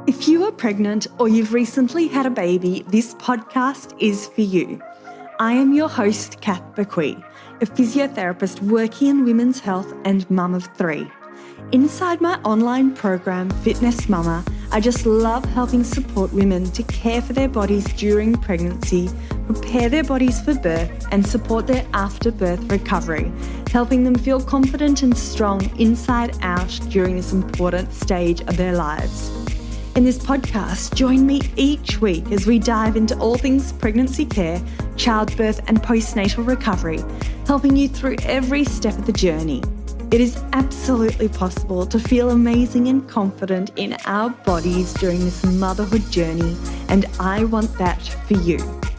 If you are pregnant or you've recently had a baby, this podcast is for you. I am your host, Kath Bequee, a physiotherapist working in women's health and mum of three. Inside my online program, Fitness Mama, I just love helping support women to care for their bodies during pregnancy, prepare their bodies for birth, and support their after-birth recovery, helping them feel confident and strong inside out during this important stage of their lives. In this podcast, join me each week as we dive into all things pregnancy care, childbirth, and postnatal recovery, helping you through every step of the journey. It is absolutely possible to feel amazing and confident in our bodies during this motherhood journey, and I want that for you.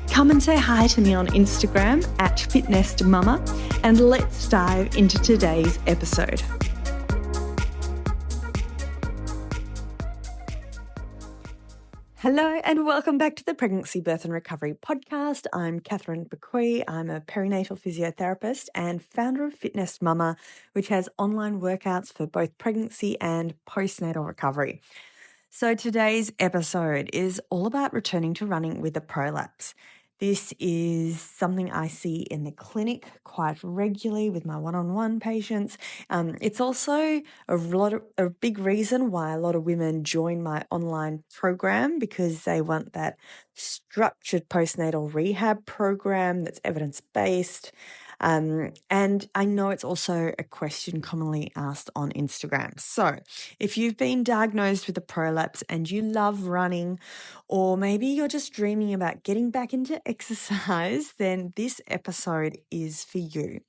Come and say hi to me on Instagram at @fitnessmama, and let's dive into today's episode. Hello and welcome back to the Pregnancy, Birth and Recovery podcast. I'm Catherine Bequee. I'm a perinatal physiotherapist and founder of Fitness Mama, which has online workouts for both pregnancy and postnatal recovery. So today's episode is all about returning to running with a prolapse. This is something I see in the clinic quite regularly with my one-on-one patients. It's also a big reason why a lot of women join my online program, because they want that structured postnatal rehab program that's evidence-based. And I know it's also a question commonly asked on Instagram. So if you've been diagnosed with a prolapse and you love running, or maybe you're just dreaming about getting back into exercise, then this episode is for you.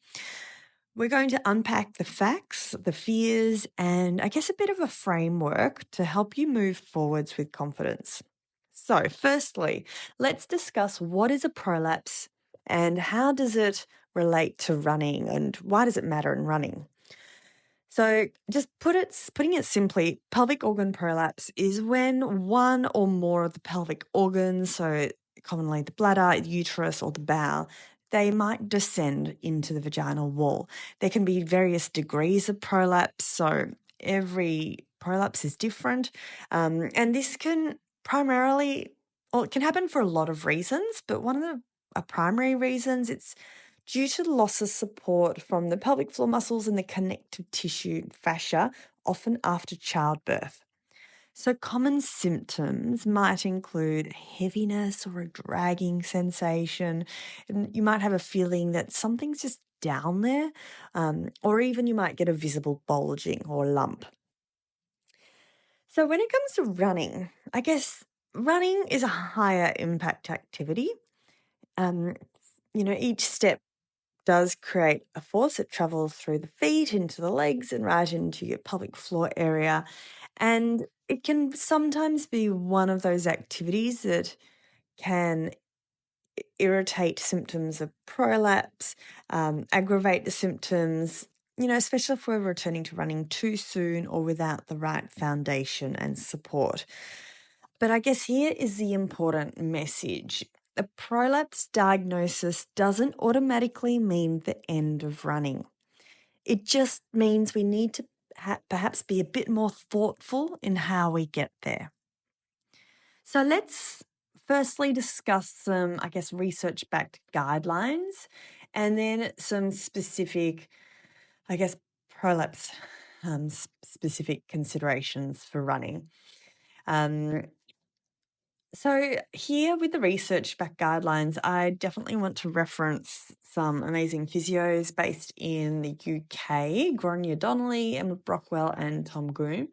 We're going to unpack the facts, the fears, and I guess a bit of a framework to help you move forwards with confidence. So firstly, let's discuss what is a prolapse and how does it relate to running and why does it matter in running? So just putting it simply, pelvic organ prolapse is when one or more of the pelvic organs, so commonly the bladder, the uterus, or the bowel, they might descend into the vaginal wall. There can be various degrees of prolapse, so every prolapse is different, and this can it can happen for a lot of reasons, but one of the primary reasons, it's due to loss of support from the pelvic floor muscles and the connective tissue fascia, often after childbirth. So common symptoms might include heaviness or a dragging sensation. And you might have a feeling that something's just down there, or even you might get a visible bulging or lump. So when it comes to running, I guess running is a higher impact activity. Each step does create a force. It travels through the feet, into the legs, and right into your pelvic floor area. And it can sometimes be one of those activities that can irritate symptoms of prolapse, aggravate the symptoms, especially if we're returning to running too soon or without the right foundation and support. But I guess here is the important message. A prolapse diagnosis doesn't automatically mean the end of running. It just means we need to perhaps be a bit more thoughtful in how we get there. So let's firstly discuss some, research-backed guidelines and then some specific, prolapse specific considerations for running. So here with the research-backed guidelines, I definitely want to reference some amazing physios based in the UK, Gráinne Donnelly, Emma Brockwell and Tom Groom.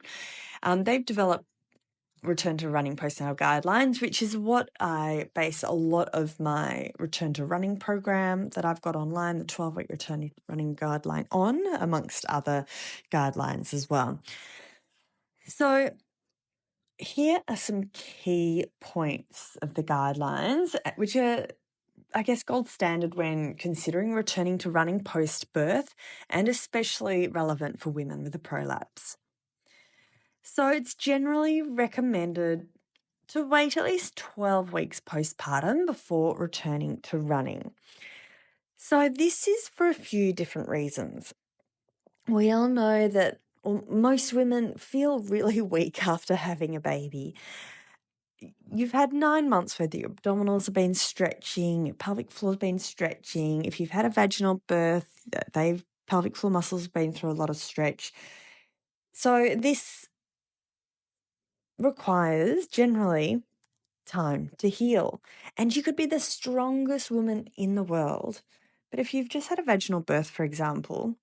They've developed return to running postnatal guidelines, which is what I base a lot of my return to running program that I've got online, the 12-week return to running guideline on, amongst other guidelines as well. So here are some key points of the guidelines, which are, gold standard when considering returning to running post-birth and especially relevant for women with a prolapse. So it's generally recommended to wait at least 12 weeks postpartum before returning to running. So this is for a few different reasons. We all know that or most women feel really weak after having a baby. You've had 9 months where the abdominals have been stretching, your pelvic floor's been stretching. If you've had a vaginal birth, pelvic floor muscles have been through a lot of stretch. So this requires generally time to heal. And you could be the strongest woman in the world, but if you've just had a vaginal birth, for example,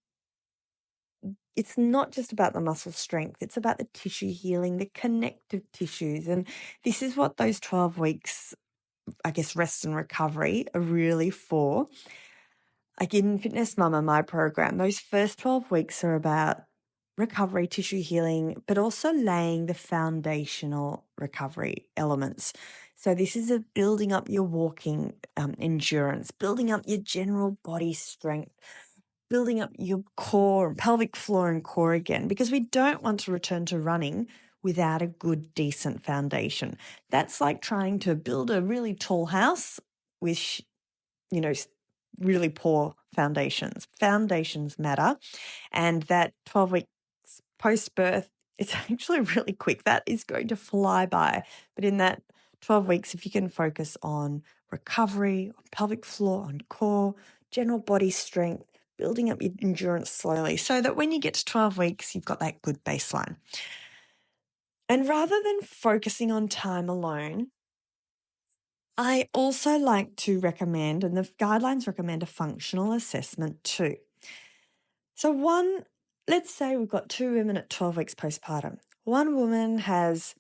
it's not just about the muscle strength, it's about the tissue healing, the connective tissues. And this is what those 12 weeks, I guess, rest and recovery are really for. Like in Fitness Mama, my program, those first 12 weeks are about recovery, tissue healing, but also laying the foundational recovery elements. So this is building up your walking endurance, building up your general body strength, building up your core and pelvic floor and core again, because we don't want to return to running without a good, decent foundation. That's like trying to build a really tall house with, really poor foundations. Foundations matter. And that 12 weeks post-birth, it's actually really quick. That is going to fly by. But in that 12 weeks, if you can focus on recovery, on pelvic floor, on core, general body strength, building up your endurance slowly so that when you get to 12 weeks, you've got that good baseline. And rather than focusing on time alone, I also like to recommend, and the guidelines recommend, a functional assessment too. So let's say we've got 2 women at 12 weeks postpartum. One woman has,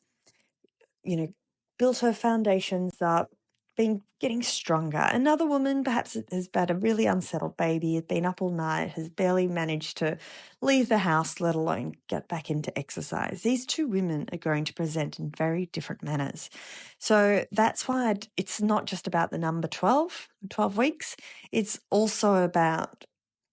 built her foundations up, been getting stronger. Another woman perhaps has had a really unsettled baby, has been up all night, has barely managed to leave the house, let alone get back into exercise. These 2 women are going to present in very different manners. So that's why it's not just about the number 12 weeks. It's also about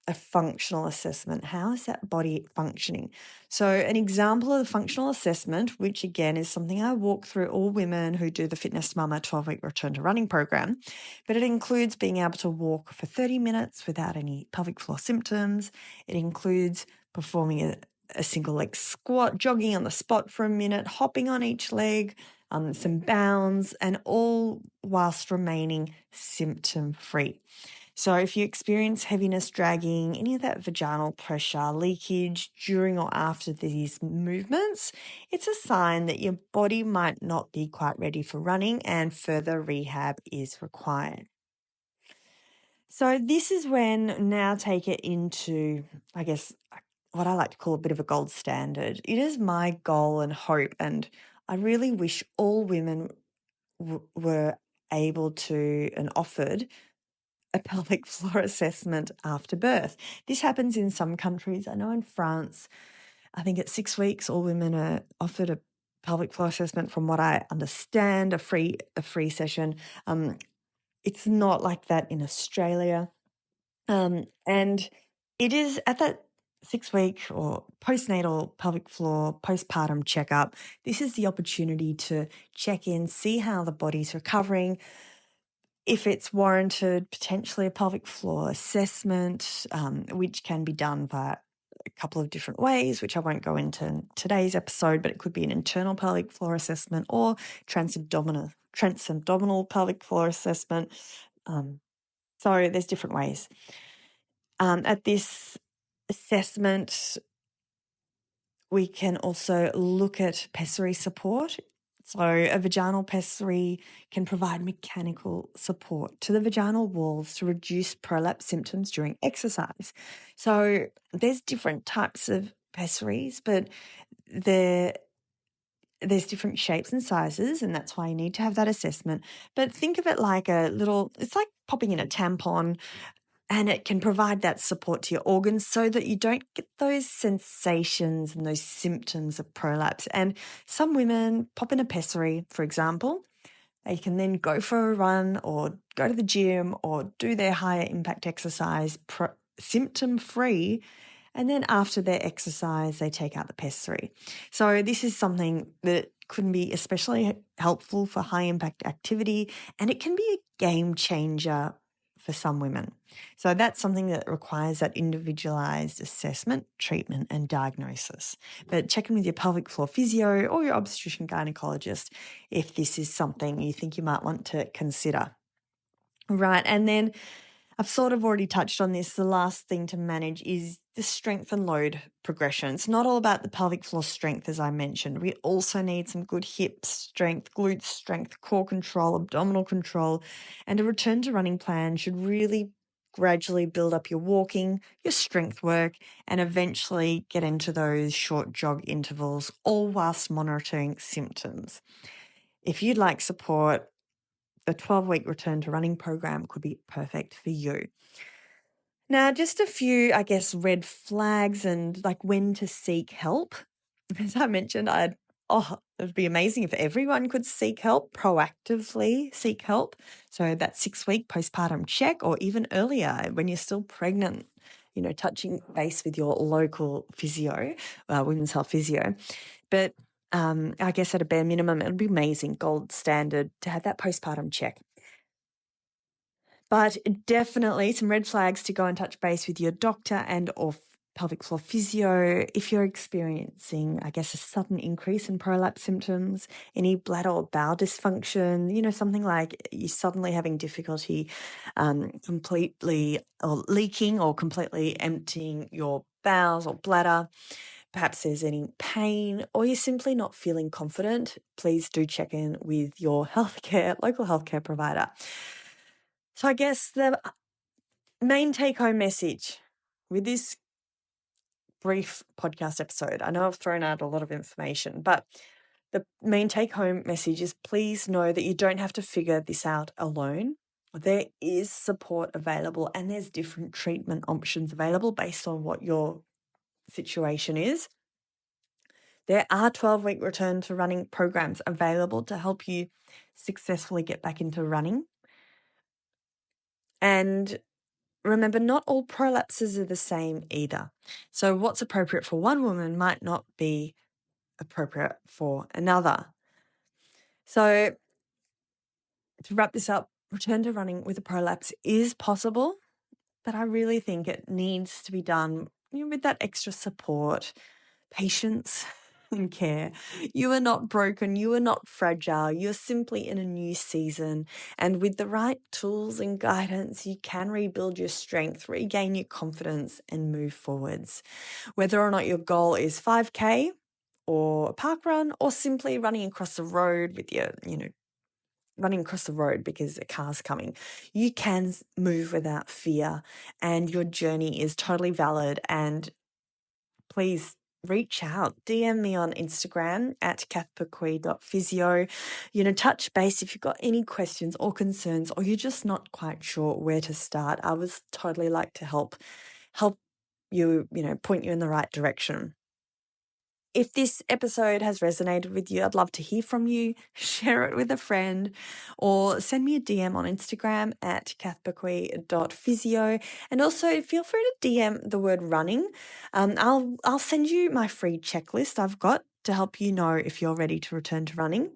a functional assessment. How is that body functioning? So an example of the functional assessment, which again is something I walk through all women who do the Fitness Mama 12-week return to running program, but it includes being able to walk for 30 minutes without any pelvic floor symptoms. It includes performing a single leg squat, jogging on the spot for a minute, hopping on each leg, some bounds, and all whilst remaining symptom-free. So if you experience heaviness, dragging, any of that vaginal pressure, leakage during or after these movements, it's a sign that your body might not be quite ready for running and further rehab is required. So this is when, now take it into, I guess, what I like to call a bit of a gold standard. It is my goal and hope, and I really wish all women were able to and offered a pelvic floor assessment after birth. This happens in some countries. I know in France, I think at 6 weeks, all women are offered a pelvic floor assessment. From what I understand, a free session. It's not like that in Australia. And it is at that 6-week or postnatal pelvic floor postpartum checkup. This is the opportunity to check in, see how the body's recovering. If it's warranted, potentially a pelvic floor assessment, which can be done via a couple of different ways, which I won't go into in today's episode, but it could be an internal pelvic floor assessment or transabdominal pelvic floor assessment. So there's different ways. At this assessment, we can also look at pessary support. So a vaginal pessary can provide mechanical support to the vaginal walls to reduce prolapse symptoms during exercise. So there's different types of pessaries, but there's different shapes and sizes, and that's why you need to have that assessment. But think of it like it's like popping in a tampon, and it can provide that support to your organs so that you don't get those sensations and those symptoms of prolapse. And some women pop in a pessary, for example. They can then go for a run or go to the gym or do their higher impact exercise symptom-free. And then after their exercise, they take out the pessary. So this is something that can be especially helpful for high impact activity, and it can be a game changer for some women. So that's something that requires that individualized assessment, treatment, and diagnosis. But check in with your pelvic floor physio or your obstetrician gynecologist if this is something you think you might want to consider. Right, and then I've sort of already touched on this. The last thing to manage is the strength and load progression. It's not all about the pelvic floor strength, as I mentioned. We also need some good hip strength, glute strength, core control, abdominal control, and a return to running plan should really gradually build up your walking, your strength work, and eventually get into those short jog intervals, all whilst monitoring symptoms. If you'd like support, the 12-week return to running program could be perfect for you. Now, just a few, I guess, red flags and like when to seek help. As I mentioned, it would be amazing if everyone could seek help, proactively seek help. So that 6-week postpartum check, or even earlier when you're still pregnant, touching base with your local physio, women's health physio. But I guess at a bare minimum, it would be amazing, gold standard, to have that postpartum check. But definitely some red flags to go and touch base with your doctor and or pelvic floor physio if you're experiencing, I guess, a sudden increase in prolapse symptoms, any bladder or bowel dysfunction, something like you're suddenly having difficulty completely or leaking or completely emptying your bowels or bladder. Perhaps there's any pain or you're simply not feeling confident, please do check in with your local healthcare provider. So I guess the main take-home message with this brief podcast episode, I know I've thrown out a lot of information, but the main take-home message is please know that you don't have to figure this out alone. There is support available and there's different treatment options available based on what your situation is. There are 12-week return to running programs available to help you successfully get back into running. And remember, not all prolapses are the same either. So what's appropriate for one woman might not be appropriate for another. So to wrap this up, return to running with a prolapse is possible, but I really think it needs to be done with that extra support, patience, and care. You are not broken. You are not fragile. You're simply in a new season. And with the right tools and guidance, you can rebuild your strength, regain your confidence, and move forwards. Whether or not your goal is 5K or a park run or simply running across the road with your, running across the road because a car's coming, you can move without fear and your journey is totally valid. And please reach out, DM me on Instagram at kathperquis.physio. Touch base if you've got any questions or concerns or you're just not quite sure where to start. I would totally like to help you, point you in the right direction. If this episode has resonated with you, I'd love to hear from you. Share it with a friend or send me a DM on Instagram at kathperquis.physio. And also feel free to DM the word running. I'll send you my free checklist I've got to help you know if you're ready to return to running.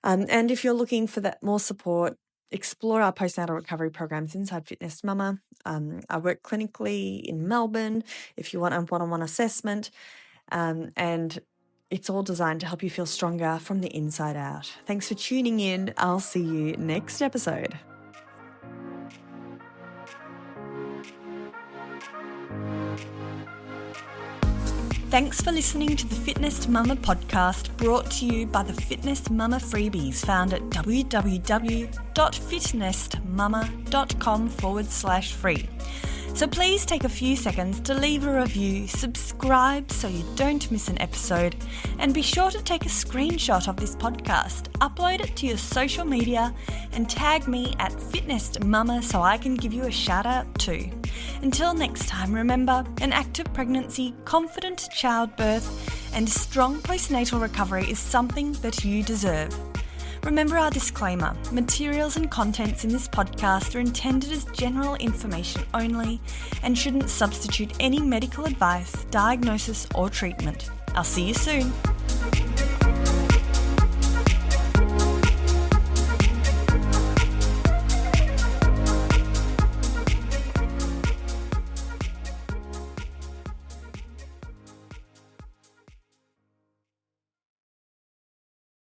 And if you're looking for that more support, explore our postnatal recovery programs inside Fitness Mama. I work clinically in Melbourne if you want a one-on-one assessment. And it's all designed to help you feel stronger from the inside out. Thanks for tuning in. I'll see you next episode. Thanks for listening to the Fitness Mama podcast, brought to you by the Fitness Mama freebies found at www.fitnessmama.com/free. So please take a few seconds to leave a review, subscribe so you don't miss an episode, and be sure to take a screenshot of this podcast, upload it to your social media, and tag me at Fitness Mama so I can give you a shout out too. Until next time, remember, an active pregnancy, confident childbirth, and strong postnatal recovery is something that you deserve. Remember our disclaimer, materials and contents in this podcast are intended as general information only and shouldn't substitute any medical advice, diagnosis or treatment. I'll see you soon.